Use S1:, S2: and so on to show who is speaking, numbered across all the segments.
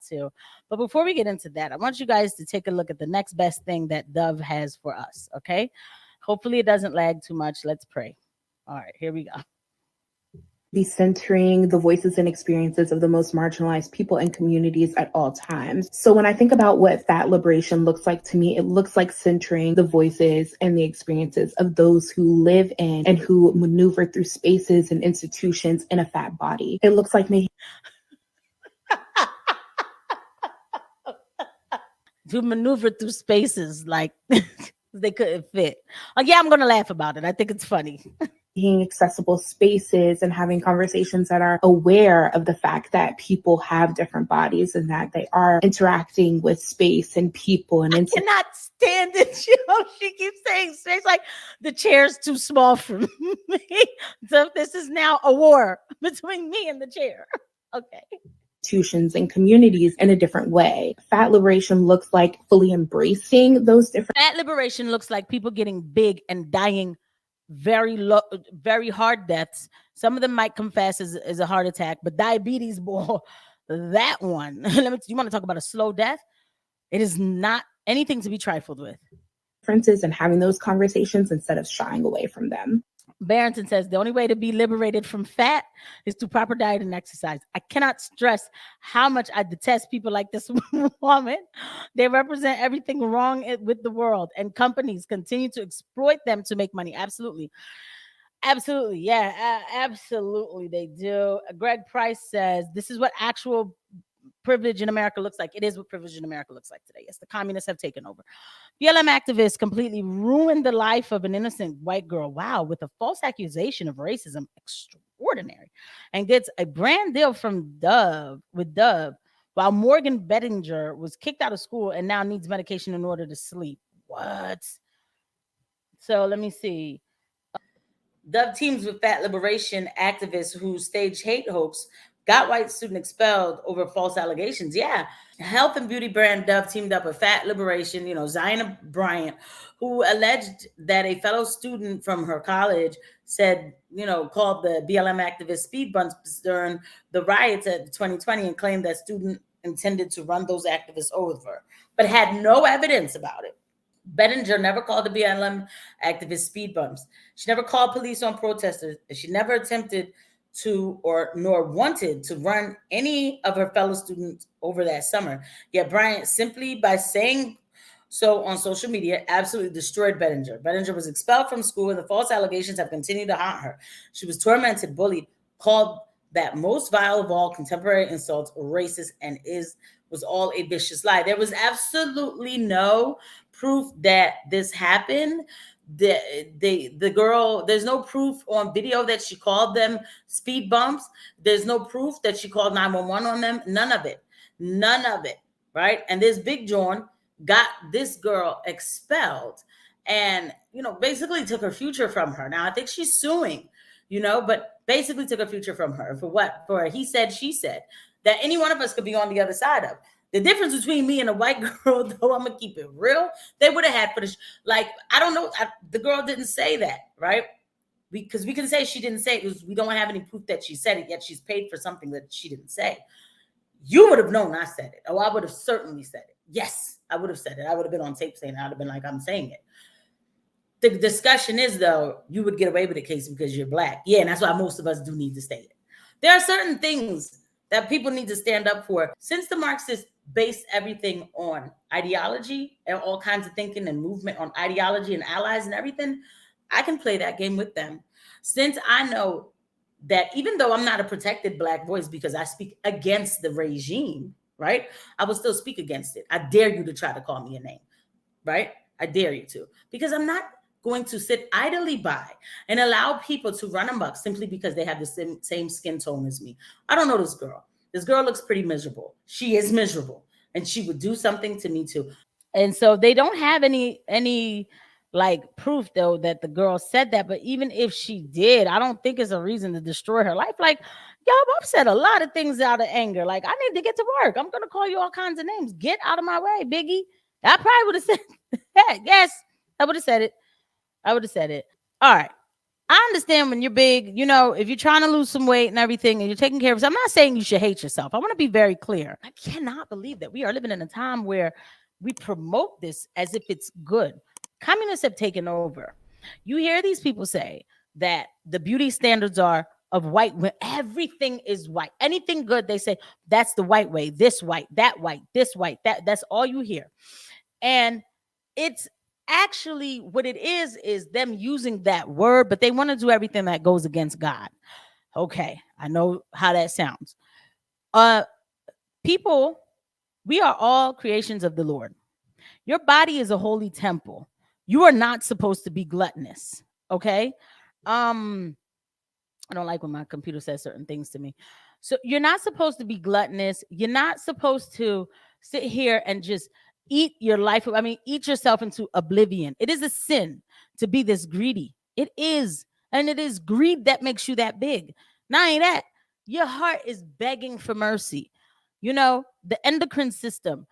S1: too. But before we get into that, I want you guys to take a look at the next best thing that Dove has for us. Okay. Hopefully it doesn't lag too much. Let's pray. All right, here we go.
S2: Be centering the voices and experiences of the most marginalized people and communities at all times. So when I think about what fat liberation looks like to me, it looks like centering the voices and the experiences of those who live in and who maneuver through spaces and institutions in a fat body. It looks like making
S1: To maneuver through spaces like they couldn't fit. Oh, yeah, I'm going to laugh about it. I think it's funny.
S2: accessible spaces and having conversations that are aware of the fact that people have different bodies and that they are interacting with space and people. And
S1: I cannot stand it. She keeps saying space like the chair's too small for me. So this is now a war between me and the chair. Okay.
S2: Institutions and communities in a different way. Fat liberation looks like fully embracing those different.
S1: Fat liberation looks like people getting big and dying very low, very hard deaths. Some of them might confess as a heart attack, but diabetes, boy, that one. You want to talk about a slow death? It is not anything to be trifled with.
S2: Differences and having those conversations instead of shying away from them.
S1: Barrington says the only way to be liberated from fat is through proper diet and exercise. I cannot stress how much I detest people like this woman. They represent everything wrong with the world, and companies continue to exploit them to make money. Absolutely. Absolutely. Yeah, absolutely. They do. Greg Price says this is what actual privilege in America looks like. It is what privilege in America looks like today. Yes, the communists have taken over. BLM activists completely ruined the life of an innocent white girl. Wow, with a false accusation of racism. Extraordinary. And gets a brand deal from Dove while Morgan Bettinger was kicked out of school and now needs medication in order to sleep. What? So let me see. Dove teams with fat liberation activists who staged hate hoax got white student expelled over false allegations. Yeah. Health and beauty brand Dove teamed up with Fat Liberation, Zion Bryant, who alleged that a fellow student from her college said, called the BLM activist speed bumps during the riots at 2020 and claimed that student intended to run those activists over, but had no evidence about it. Bettinger never called the BLM activist speed bumps. She never called police on protesters. She never attempted to nor wanted to run any of her fellow students over that summer. Yet Bryant, simply by saying so on social media, absolutely destroyed Bettinger. Bettinger was expelled from school, and the false allegations have continued to haunt her. She was tormented, bullied, called that most vile of all contemporary insults, racist, and was all a vicious lie. There was no proof that this happened. The girl, there's no proof on video that she called them speed bumps. There's no proof that she called 911 on them. None of it, right? And this Big John got this girl expelled and basically took her future from her. Now I think she's suing, but basically took her future from her. For what? For he said, she said that any one of us could be on the other side of. The difference between me and a white girl, though, I'm going to keep it real, they would have had for I don't know. The girl didn't say that, right? Because we can say she didn't say it because we don't have any proof that she said it, yet she's paid for something that she didn't say. You would have known I said it. Oh, I would have certainly said it. Yes, I would have said it. I would have been on tape saying it. I would have been like, I'm saying it. The discussion is, though, you would get away with the case because you're Black. Yeah, and that's why most of us do need to say it. There are certain things that people need to stand up for. Since the Marxists based everything on ideology and all kinds of thinking and movement on ideology and allies and everything, I can play that game with them. Since I know that even though I'm not a protected Black voice because I speak against the regime, right? I will still speak against it. I dare you to try to call me a name, right? I dare you to, because I'm not going to sit idly by and allow people to run amok simply because they have the same skin tone as me. I don't know this girl. This girl looks pretty miserable. She is miserable, and she would do something to me too. And so they don't have any proof though that the girl said that. But even if she did, I don't think it's a reason to destroy her life. Like, y'all, I've said a lot of things out of anger. Like, I need to get to work. I'm gonna call you all kinds of names. Get out of my way, Biggie. I probably would have said that. Yes, I would have said it. All right. I understand when you're big, you know, if you're trying to lose some weight and everything and you're taking care of yourself. I'm not saying you should hate yourself. I want to be very clear. I cannot believe that we are living in a time where we promote this as if it's good. Communists have taken over. You hear these people say that the beauty standards are of white when everything is white. Anything good, they say that's the white way, this white, this white, that's all you hear. And it's actually what it is them using that word, but they want to do everything that goes against God. Okay, I know how that sounds. People, we are all creations of the Lord. Your body is a holy temple. You are not supposed to be gluttonous. Okay. I don't like when my computer says certain things to me. So you're not supposed to be gluttonous. You're not supposed to sit here and just eat your life. I mean, eat yourself into oblivion. It is a sin to be this greedy. It is. And it is greed that makes you that big. Not only that, your heart is begging for mercy. You know, the endocrine system.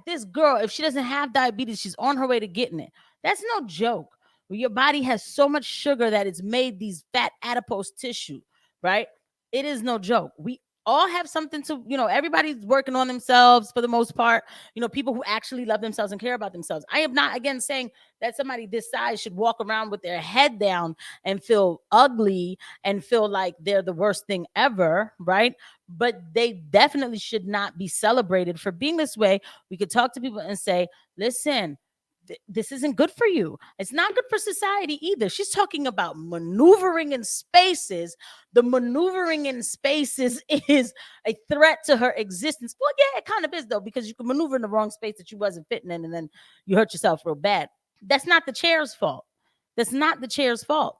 S1: This girl, if she doesn't have diabetes, she's on her way to getting it. That's no joke. Your body has so much sugar that it's made these fat adipose tissue, right? It is no joke. We all have something to, you know, everybody's working on themselves for the most part. You know, people who actually love themselves and care about themselves. I am not, again, saying that somebody this size should walk around with their head down and feel ugly and feel like they're the worst thing ever, right? But they definitely should not be celebrated for being this way. We could talk to people and say, listen, this isn't good for you. It's not good for society either. She's talking about maneuvering in spaces. The maneuvering in spaces is a threat to her existence. Well, yeah, it kind of is, though, because you can maneuver in the wrong space that you wasn't fitting in, and then you hurt yourself real bad. That's not the chair's fault. That's not the chair's fault.